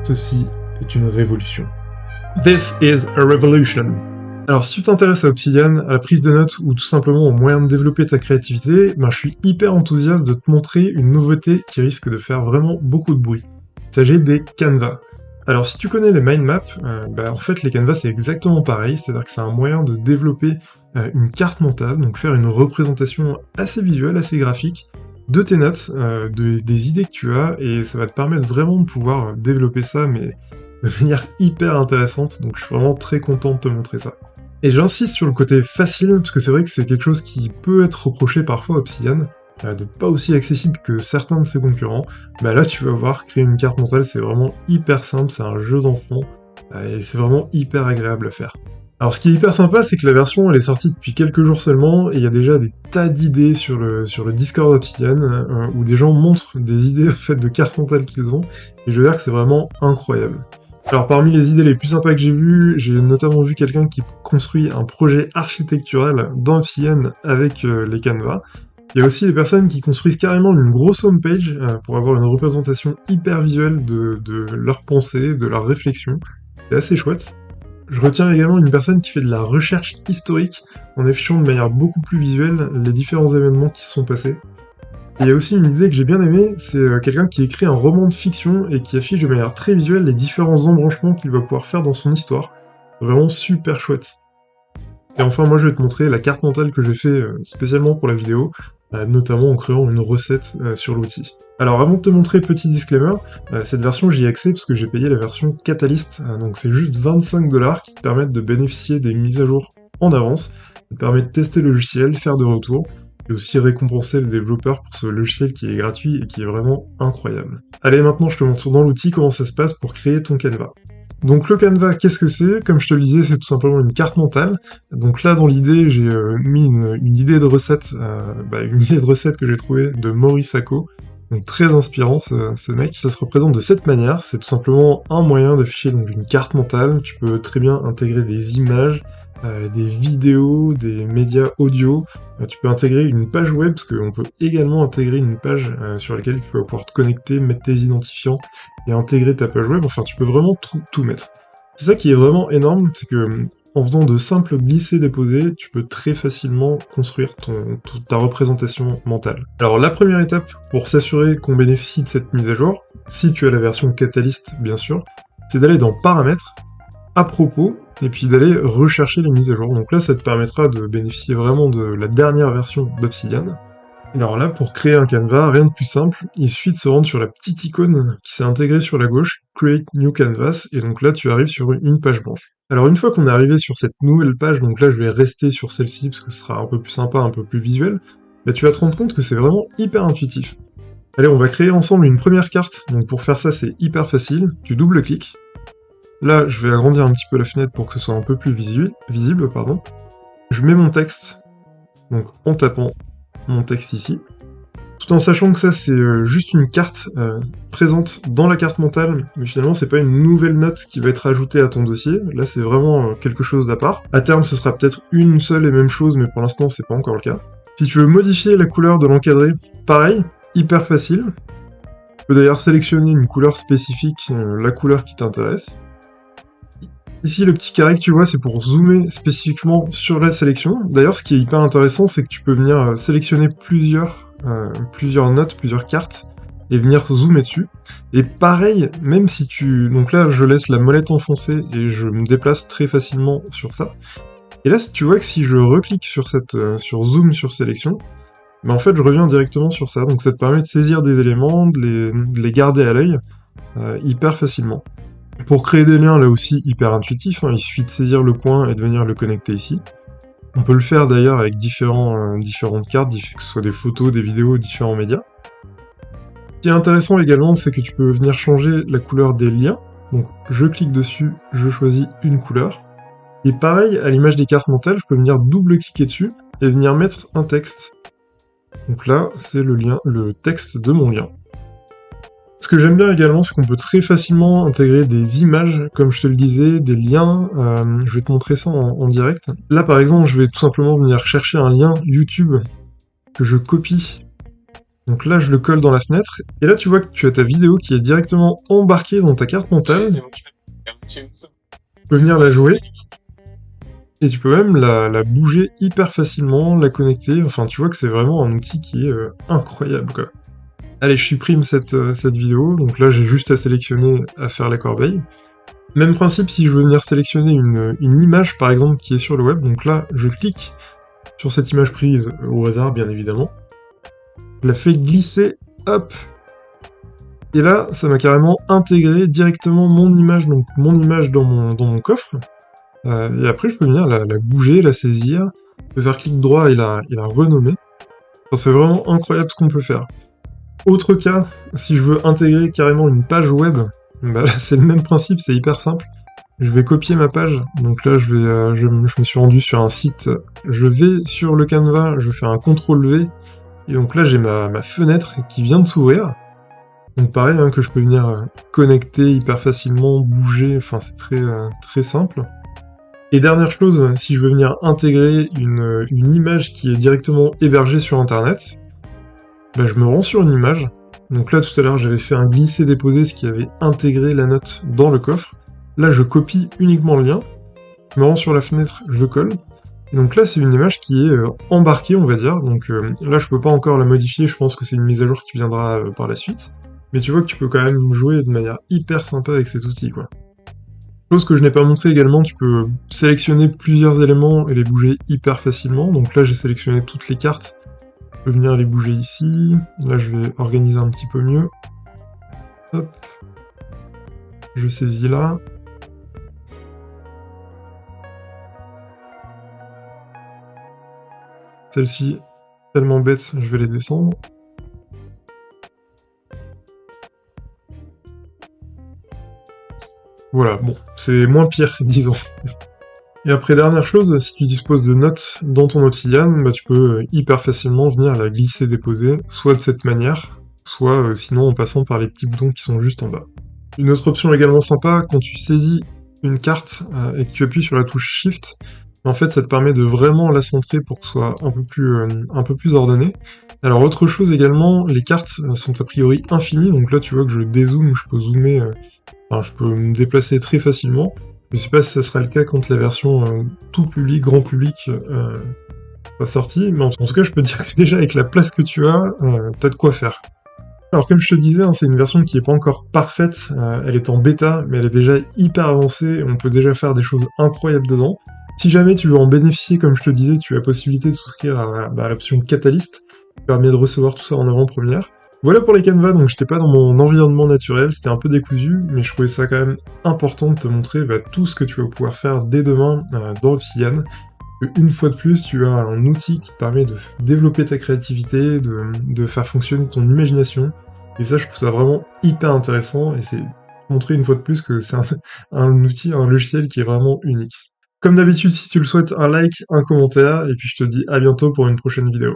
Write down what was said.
Ceci est une révolution. This is a revolution. Alors si tu t'intéresses à Obsidian, à la prise de notes ou tout simplement au moyen de développer ta créativité, je suis hyper enthousiaste de te montrer une nouveauté qui risque de faire vraiment beaucoup de bruit. Il s'agit des canvas. Alors si tu connais les mind maps, en fait les canvas c'est exactement pareil, c'est-à-dire que c'est un moyen de développer une carte mentale, donc faire une représentation assez visuelle, assez graphique, de tes notes, des idées que tu as, et ça va te permettre vraiment de pouvoir développer ça, mais de manière hyper intéressante, donc je suis vraiment très content de te montrer ça. Et j'insiste sur le côté facile, parce que c'est vrai que c'est quelque chose qui peut être reproché parfois à Obsidian, d'être pas aussi accessible que certains de ses concurrents. Là tu vas voir, créer une carte mentale c'est vraiment hyper simple, c'est un jeu d'enfant, et c'est vraiment hyper agréable à faire. Alors ce qui est hyper sympa, c'est que la version elle est sortie depuis quelques jours seulement, et il y a déjà des tas d'idées sur le Discord Obsidian, où des gens montrent des idées en fait de cartes mentales qu'ils ont, et je veux dire que c'est vraiment incroyable. Alors parmi les idées les plus sympas que j'ai vues, j'ai notamment vu quelqu'un qui construit un projet architectural dans Obsidian avec les canvas. Il y a aussi des personnes qui construisent carrément une grosse homepage pour avoir une représentation hyper visuelle de leurs pensées, de leurs réflexions. C'est assez chouette. Je retiens également une personne qui fait de la recherche historique en affichant de manière beaucoup plus visuelle les différents événements qui se sont passés. Et il y a aussi une idée que j'ai bien aimée, c'est quelqu'un qui écrit un roman de fiction et qui affiche de manière très visuelle les différents embranchements qu'il va pouvoir faire dans son histoire. Vraiment super chouette. Et enfin, moi je vais te montrer la carte mentale que j'ai fait spécialement pour la vidéo, notamment en créant une recette sur l'outil. Alors avant de te montrer, petit disclaimer, cette version j'y ai accès parce que j'ai payé la version Catalyst, donc c'est juste 25$ qui te permettent de bénéficier des mises à jour en avance, ça te permet de tester le logiciel, faire des retours, et aussi récompenser le développeur pour ce logiciel qui est gratuit et qui est vraiment incroyable. Allez, maintenant je te montre dans l'outil comment ça se passe pour créer ton canevas. Donc le canevas, qu'est-ce que c'est? Comme je te le disais, c'est tout simplement une carte mentale. Donc là, dans l'idée, j'ai mis une idée de recette, une idée de recette que j'ai trouvée de Maurice Sacco. Donc très inspirant ce mec. Ça se représente de cette manière, c'est tout simplement un moyen d'afficher donc une carte mentale. Tu peux très bien intégrer des images, des vidéos, des médias audio. Tu peux intégrer une page web, parce qu'on peut également intégrer une page sur laquelle tu vas pouvoir te connecter, mettre tes identifiants et intégrer ta page web. Enfin, tu peux vraiment tout mettre. C'est ça qui est vraiment énorme, c'est que en faisant de simples glisser-déposer, tu peux très facilement construire ta représentation mentale. Alors la première étape pour s'assurer qu'on bénéficie de cette mise à jour, si tu as la version Catalyst bien sûr, c'est d'aller dans Paramètres, à propos, et puis d'aller rechercher les mises à jour. Donc là, ça te permettra de bénéficier vraiment de la dernière version d'Obsidian. Alors là, pour créer un canevas, rien de plus simple, il suffit de se rendre sur la petite icône qui s'est intégrée sur la gauche, Create New Canvas, et donc là, tu arrives sur une page blanche. Alors une fois qu'on est arrivé sur cette nouvelle page, donc là, je vais rester sur celle-ci, parce que ce sera un peu plus sympa, un peu plus visuel, tu vas te rendre compte que c'est vraiment hyper intuitif. Allez, on va créer ensemble une première carte, donc pour faire ça, c'est hyper facile, tu double-cliques. Là, je vais agrandir un petit peu la fenêtre pour que ce soit un peu plus visible. Je mets mon texte, donc en tapant mon texte ici, tout en sachant que ça c'est juste une carte présente dans la carte mentale, mais finalement c'est pas une nouvelle note qui va être ajoutée à ton dossier, là c'est vraiment quelque chose d'à part. À terme ce sera peut-être une seule et même chose, mais pour l'instant c'est pas encore le cas. Si tu veux modifier la couleur de l'encadré, pareil, hyper facile. Tu peux d'ailleurs sélectionner une couleur spécifique, la couleur qui t'intéresse. Ici, le petit carré que tu vois, c'est pour zoomer spécifiquement sur la sélection. D'ailleurs, ce qui est hyper intéressant, c'est que tu peux venir sélectionner plusieurs notes, plusieurs cartes, et venir zoomer dessus. Et pareil, même si donc là, je laisse la molette enfoncée, et je me déplace très facilement sur ça. Et là, tu vois que si je reclique sur Zoom sur sélection, en fait, je reviens directement sur ça. Donc ça te permet de saisir des éléments, de les garder à l'œil, hyper facilement. Pour créer des liens, là aussi, hyper intuitif, il suffit de saisir le point et de venir le connecter ici. On peut le faire d'ailleurs avec différentes cartes, que ce soit des photos, des vidéos, différents médias. Ce qui est intéressant également, c'est que tu peux venir changer la couleur des liens. Donc je clique dessus, je choisis une couleur. Et pareil, à l'image des cartes mentales, je peux venir double-cliquer dessus et venir mettre un texte. Donc là, c'est le texte de mon lien. Ce que j'aime bien également, c'est qu'on peut très facilement intégrer des images, comme je te le disais, des liens, je vais te montrer ça en direct. Là par exemple, je vais tout simplement venir chercher un lien YouTube que je copie Donc là, je le colle dans la fenêtre, et là, tu vois que tu as ta vidéo qui est directement embarquée dans ta carte mentale. Tu peux venir la jouer, et tu peux même la bouger hyper facilement, la connecter. Enfin, tu vois que c'est vraiment un outil qui est incroyable, quoi. Allez, je supprime cette vidéo, donc là, j'ai juste à sélectionner, à faire la corbeille. Même principe si je veux venir sélectionner une image, par exemple, qui est sur le web. Donc là, je clique sur cette image prise au hasard, bien évidemment. Je la fais glisser, hop. Et là, ça m'a carrément intégré directement mon image, donc mon image dans mon coffre. Et après, je peux venir la bouger, la saisir. Je peux faire clic droit et la renommer. Enfin, c'est vraiment incroyable ce qu'on peut faire. Autre cas, si je veux intégrer carrément une page web, bah là, c'est le même principe, c'est hyper simple. Je vais copier ma page, donc là je me suis rendu sur un site, je vais sur le Canva, je fais un CTRL-V, et donc là j'ai ma fenêtre qui vient de s'ouvrir. Donc pareil, hein, que je peux venir connecter hyper facilement, bouger, enfin c'est très simple. Et dernière chose, si je veux venir intégrer une image qui est directement hébergée sur internet, bah, je me rends sur une image. Donc là tout à l'heure j'avais fait un glisser-déposer, ce qui avait intégré la note dans le coffre. Là, je copie uniquement le lien, je me rends sur la fenêtre, je le colle. Et donc là, c'est une image qui est embarquée, on va dire. Donc là, je peux pas encore la modifier, je pense que c'est une mise à jour qui viendra par la suite. Mais tu vois que tu peux quand même jouer de manière hyper sympa avec cet outil, quoi. Chose que je n'ai pas montré également, tu peux sélectionner plusieurs éléments et les bouger hyper facilement. Donc là, j'ai sélectionné toutes les cartes. Je peux venir les bouger ici. Là, je vais organiser un petit peu mieux. Hop. Je saisis là. Celle-ci, tellement bête, je vais les descendre. Voilà, bon, c'est moins pire, disons. Et après, dernière chose, si tu disposes de notes dans ton Obsidian, bah, tu peux hyper facilement venir la glisser-déposer, soit de cette manière, soit sinon en passant par les petits boutons qui sont juste en bas. Une autre option également sympa, quand tu saisis une carte et que tu appuies sur la touche Shift, en fait ça te permet de vraiment la centrer pour que ce soit un peu plus ordonné. Alors autre chose également, les cartes sont a priori infinies, donc là tu vois que je dézoome, je peux zoomer, enfin je peux me déplacer très facilement. Je sais pas si ça sera le cas quand la version tout public, grand public sera sortie, mais en tout cas je peux te dire que déjà avec la place que tu as, t'as de quoi faire. Alors comme je te disais, hein, c'est une version qui est pas encore parfaite, elle est en bêta, mais elle est déjà hyper avancée, on peut déjà faire des choses incroyables dedans. Si jamais tu veux en bénéficier, comme je te disais, tu as la possibilité de souscrire à l'option Catalyst, qui permet de recevoir tout ça en avant-première. Voilà pour les canevas, donc j'étais pas dans mon environnement naturel, c'était un peu décousu, mais je trouvais ça quand même important de te montrer tout ce que tu vas pouvoir faire dès demain dans Obsidian. Une fois de plus, tu as un outil qui te permet de développer ta créativité, de faire fonctionner ton imagination. Et ça, je trouve ça vraiment hyper intéressant, et c'est montrer une fois de plus que c'est un outil, un logiciel qui est vraiment unique. Comme d'habitude, si tu le souhaites, un like, un commentaire, et puis je te dis à bientôt pour une prochaine vidéo.